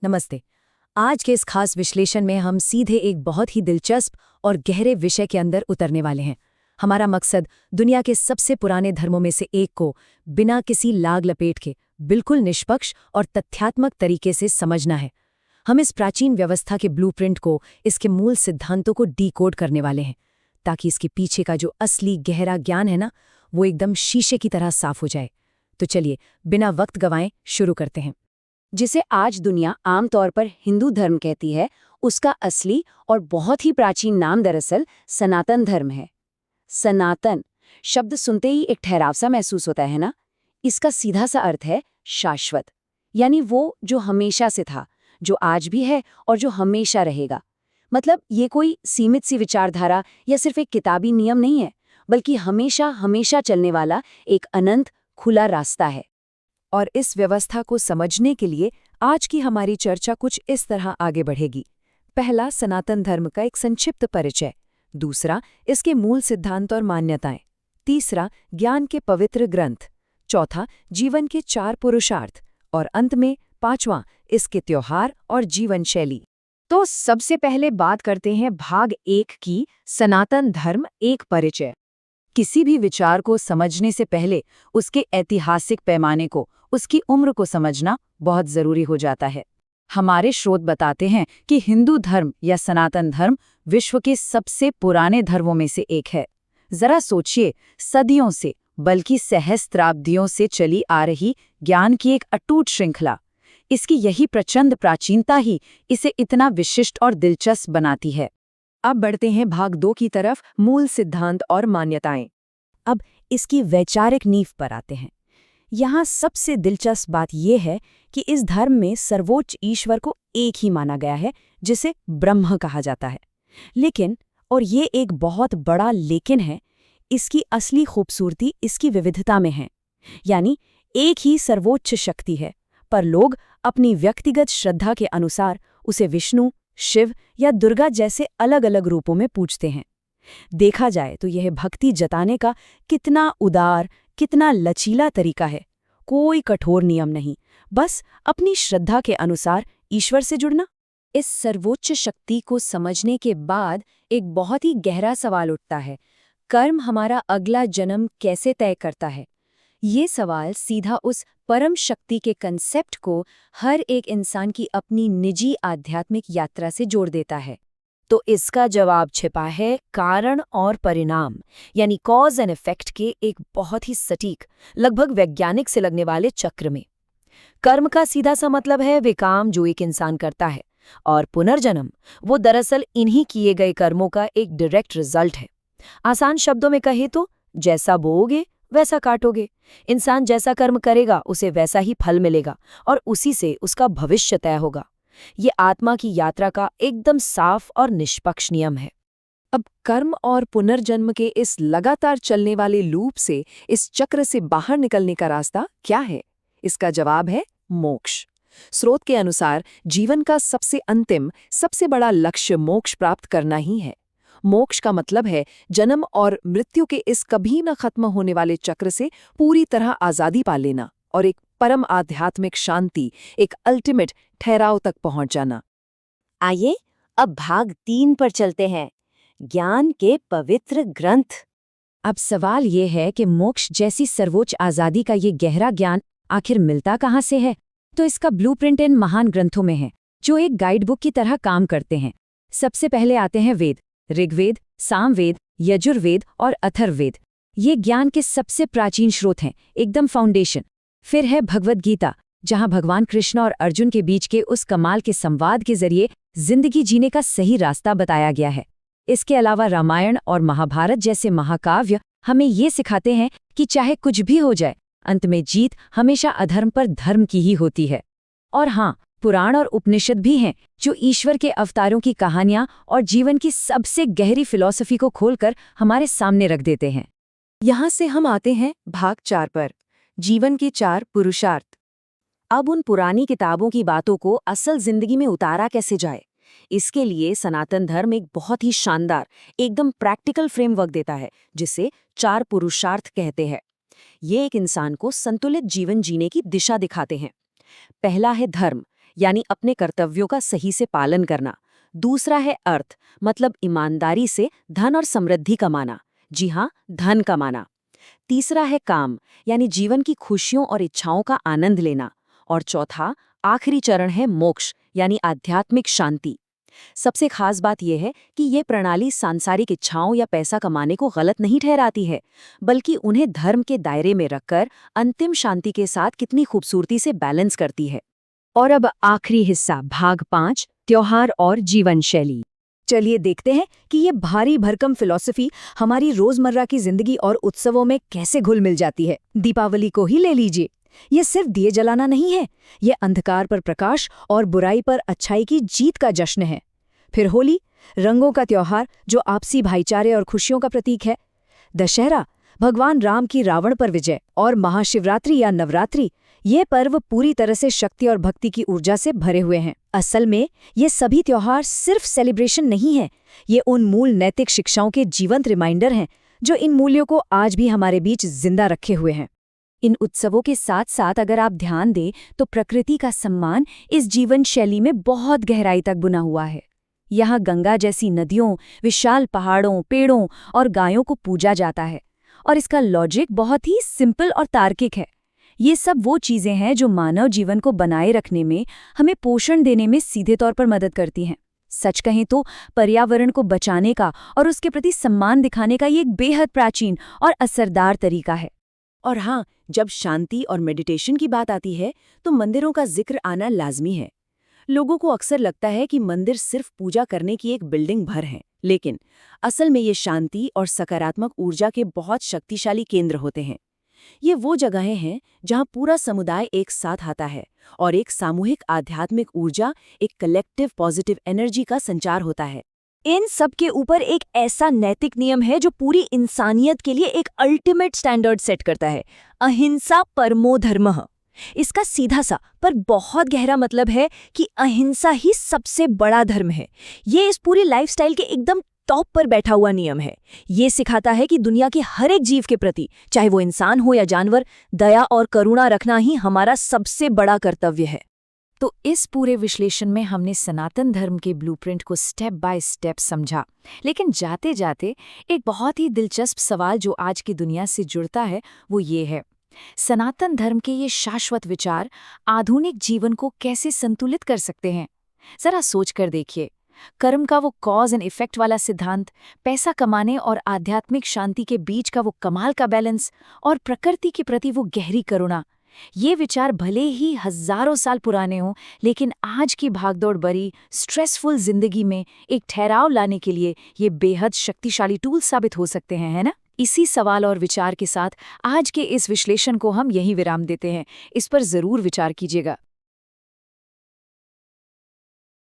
नमस्ते। आज के इस खास विश्लेषण में हम सीधे एक बहुत ही दिलचस्प और गहरे विषय के अंदर उतरने वाले हैं। हमारा मकसद दुनिया के सबसे पुराने धर्मों में से एक को बिना किसी लाग लपेट के बिल्कुल निष्पक्ष और तथ्यात्मक तरीके से समझना है। हम इस प्राचीन व्यवस्था के ब्लूप्रिंट को, इसके मूल सिद्धांतों को डीकोड करने वाले हैं, ताकि इसके पीछे का जो असली गहरा ज्ञान है ना, वो एकदम शीशे की तरह साफ हो जाए। तो चलिए, बिना वक्त गंवाए शुरू करते हैं। जिसे आज दुनिया आमतौर पर हिंदू धर्म कहती है, उसका असली और बहुत ही प्राचीन नाम दरअसल सनातन धर्म है। सनातन शब्द सुनते ही एक ठहराव सा महसूस होता है ना। इसका सीधा सा अर्थ है शाश्वत, यानी वो जो हमेशा से था, जो आज भी है और जो हमेशा रहेगा। मतलब ये कोई सीमित सी विचारधारा या सिर्फ एक किताबी नियम नहीं है, बल्कि हमेशा हमेशा चलने वाला एक अनंत खुला रास्ता है। और इस व्यवस्था को समझने के लिए आज की हमारी चर्चा कुछ इस तरह आगे बढ़ेगी। पहला, सनातन धर्म का एक संक्षिप्त परिचय। दूसरा, इसके मूल सिद्धांत और मान्यताएं। तीसरा, ज्ञान के पवित्र ग्रंथ। चौथा, जीवन के 4 पुरुषार्थ। और अंत में पांचवां, इसके त्योहार और जीवन शैली। तो सबसे पहले बात करते हैं भाग 1 की, सनातन धर्म एक परिचय। किसी भी विचार को समझने से पहले उसके ऐतिहासिक पैमाने को, उसकी उम्र को समझना बहुत जरूरी हो जाता है। हमारे स्रोत बताते हैं कि हिंदू धर्म या सनातन धर्म विश्व के सबसे पुराने धर्मों में से एक है। जरा सोचिए, सदियों से बल्कि सहस्त्राब्दियों से चली आ रही ज्ञान की एक अटूट श्रृंखला। इसकी यही प्रचंड प्राचीनता ही इसे इतना विशिष्ट और दिलचस्प बनाती है। अब बढ़ते हैं भाग 2 की तरफ, मूल सिद्धांत और मान्यताएं। अब इसकी वैचारिक नींव पर आते हैं। यहाँ सबसे दिलचस्प बात यह है कि इस धर्म में सर्वोच्च ईश्वर को एक ही माना गया है, जिसे ब्रह्म कहा जाता है। लेकिन, और ये एक बहुत बड़ा लेकिन है, इसकी असली खूबसूरती इसकी विविधता में है। यानी एक ही सर्वोच्च शक्ति है, पर लोग अपनी व्यक्तिगत श्रद्धा के अनुसार उसे विष्णु, शिव या दुर्गा जैसे अलग अलग रूपों में पूजते हैं। देखा जाए तो यह भक्ति जताने का कितना उदार, कितना लचीला तरीका है। कोई कठोर नियम नहीं, बस अपनी श्रद्धा के अनुसार ईश्वर से जुड़ना। इस सर्वोच्च शक्ति को समझने के बाद एक बहुत ही गहरा सवाल उठता है, कर्म हमारा अगला जन्म कैसे तय करता है? ये सवाल सीधा उस परम शक्ति के कंसेप्ट को हर एक इंसान की अपनी निजी आध्यात्मिक यात्रा से जोड़ देता है। तो इसका जवाब छिपा है कारण और परिणाम, यानी कॉज एंड इफेक्ट के एक बहुत ही सटीक, लगभग वैज्ञानिक से लगने वाले चक्र में। कर्म का सीधा सा मतलब है वे काम जो एक इंसान करता है, और पुनर्जन्म वो दरअसल इन्हीं किए गए कर्मों का एक डायरेक्ट रिजल्ट है। आसान शब्दों में कहे तो जैसा बोओगे वैसा काटोगे। इंसान जैसा कर्म करेगा उसे वैसा ही फल मिलेगा, और उसी से उसका भविष्य तय होगा। ये आत्मा की यात्रा का एकदम साफ और निष्पक्ष नियम है। अब कर्म और पुनर्जन्म के इस लगातार चलने वाले लूप से, इस चक्र से बाहर निकलने का रास्ता क्या है? इसका जवाब है मोक्ष। स्रोत के अनुसार जीवन का सबसे अंतिम, सबसे बड़ा लक्ष्य मोक्ष प्राप्त करना ही है। मोक्ष का मतलब है जन्म और मृत्यु के इस कभी न खत्म होने वाले चक्र से पूरी तरह आजादी पा लेना और एक परम आध्यात्मिक शांति, एक अल्टीमेट ठहराव तक पहुंच जाना। आइए अब भाग 3 पर चलते हैं, ज्ञान के पवित्र ग्रंथ। अब सवाल ये है कि मोक्ष जैसी सर्वोच्च आजादी का ये गहरा ज्ञान आखिर मिलता कहाँ से है? तो इसका ब्लूप्रिंट इन महान ग्रंथों में है, जो एक गाइडबुक की तरह काम करते हैं। सबसे पहले आते हैं वेद, ऋग्वेद, सामवेद, यजुर्वेद और अथर्ववेद। ये ज्ञान के सबसे प्राचीन स्रोत हैं, एकदम फाउंडेशन। फिर है भगवद गीता, जहां भगवान कृष्ण और अर्जुन के बीच के उस कमाल के संवाद के जरिए जिंदगी जीने का सही रास्ता बताया गया है। इसके अलावा रामायण और महाभारत जैसे महाकाव्य हमें ये सिखाते हैं कि चाहे कुछ भी हो जाए, अंत में जीत हमेशा अधर्म पर धर्म की ही होती है। और हाँ, पुराण और उपनिषद भी हैं, जो ईश्वर के अवतारों की कहानियां और जीवन की सबसे गहरी फिलॉसफी को खोलकर हमारे सामने रख देते हैं। यहाँ से हम आते हैं भाग 4 पर, जीवन के 4 पुरुषार्थ। अब उन पुरानी किताबों की बातों को असल जिंदगी में उतारा कैसे जाए, इसके लिए सनातन धर्म एक बहुत ही शानदार, एकदम प्रैक्टिकल फ्रेमवर्क देता है, जिसे 4 पुरुषार्थ कहते हैं। ये एक इंसान को संतुलित जीवन जीने की दिशा दिखाते हैं। पहला है धर्म, यानी अपने कर्तव्यों का सही से पालन करना। दूसरा है अर्थ, मतलब ईमानदारी से धन और समृद्धि कमाना। जी हाँ, धन कमाना। तीसरा है काम, यानी जीवन की खुशियों और इच्छाओं का आनंद लेना। और चौथा, आखिरी चरण है मोक्ष, यानी आध्यात्मिक शांति। सबसे खास बात यह है कि ये प्रणाली सांसारिक इच्छाओं या पैसा कमाने को गलत नहीं ठहराती है, बल्कि उन्हें धर्म के दायरे में रखकर अंतिम शांति के साथ कितनी खूबसूरती से बैलेंस करती है। और अब आखिरी हिस्सा, भाग 5, त्योहार और जीवन शैली। चलिए देखते हैं कि ये भारी भरकम फिलॉसफी हमारी रोजमर्रा की जिंदगी और उत्सवों में कैसे घुल मिल जाती है। दीपावली को ही ले लीजिए, ये सिर्फ दिए जलाना नहीं है, ये अंधकार पर प्रकाश और बुराई पर अच्छाई की जीत का जश्न है। फिर होली, रंगों का त्योहार जो आपसी भाईचारे और खुशियों का प्रतीक है। दशहरा, भगवान राम की रावण पर विजय। और महाशिवरात्रि या नवरात्रि, ये पर्व पूरी तरह से शक्ति और भक्ति की ऊर्जा से भरे हुए हैं। असल में ये सभी त्योहार सिर्फ सेलिब्रेशन नहीं है, ये उन मूल नैतिक शिक्षाओं के जीवंत रिमाइंडर हैं जो इन मूल्यों को आज भी हमारे बीच जिंदा रखे हुए हैं। इन उत्सवों के साथ साथ अगर आप ध्यान दें तो प्रकृति का सम्मान इस जीवन शैली में बहुत गहराई तक बुना हुआ है। यहाँ गंगा जैसी नदियों, विशाल पहाड़ों, पेड़ों और गायों को पूजा जाता है, और इसका लॉजिक बहुत ही सिंपल और तार्किक है। ये सब वो चीजें हैं जो मानव जीवन को बनाए रखने में, हमें पोषण देने में सीधे तौर पर मदद करती हैं। सच कहें तो पर्यावरण को बचाने का और उसके प्रति सम्मान दिखाने का ये एक बेहद प्राचीन और असरदार तरीका है। और हाँ, जब शांति और मेडिटेशन की बात आती है तो मंदिरों का जिक्र आना लाजमी है। लोगों को अक्सर लगता है कि मंदिर सिर्फ पूजा करने की एक बिल्डिंग भर है, लेकिन असल में ये शांति और सकारात्मक ऊर्जा के बहुत शक्तिशाली केंद्र होते हैं। ये वो जगहें हैं जहाँ पूरा समुदाय एक साथ आता है और एक सामूहिक आध्यात्मिक ऊर्जा, एक कलेक्टिव पॉजिटिव एनर्जी का संचार होता है। इन सब के ऊपर एक ऐसा नैतिक नियम है जो पूरी इंसानियत के लिए एक अल्टीमेट स्टैंडर्ड सेट करता है, अहिंसा परमो धर्मः। इसका सीधा सा पर बहुत गहरा मतलब है कि अहिंसा ही सबसे बड़ा धर्म है। ये इस पूरी लाइफस्टाइल के एकदम टॉप पर बैठा हुआ नियम है। ये सिखाता है कि दुनिया के हर एक जीव के प्रति, चाहे वो इंसान हो या जानवर, दया और करुणा रखना ही हमारा सबसे बड़ा कर्तव्य है। तो इस पूरे विश्लेषण में हमने सनातन धर्म के ब्लूप्रिंट को स्टेप बाय स्टेप समझा, लेकिन जाते जाते एक बहुत ही दिलचस्प सवाल जो आज की दुनिया से जुड़ता है वो ये है, सनातन धर्म के ये शाश्वत विचार आधुनिक जीवन को कैसे संतुलित कर सकते हैं? जरा सोच कर देखिए। कर्म का वो कॉज एंड इफेक्ट वाला सिद्धांत, पैसा कमाने और आध्यात्मिक शांति के बीच का वो कमाल का बैलेंस, और प्रकृति के प्रति वो गहरी करुणा, ये विचार भले ही हजारों साल पुराने हों, लेकिन आज की भागदौड़ भरी स्ट्रेसफुल जिंदगी में एक ठहराव लाने के लिए ये बेहद शक्तिशाली टूल साबित हो सकते हैं, है ना? इसी सवाल और विचार के साथ आज के इस विश्लेषण को हम यहीं विराम देते हैं। इस पर जरूर विचार कीजिएगा।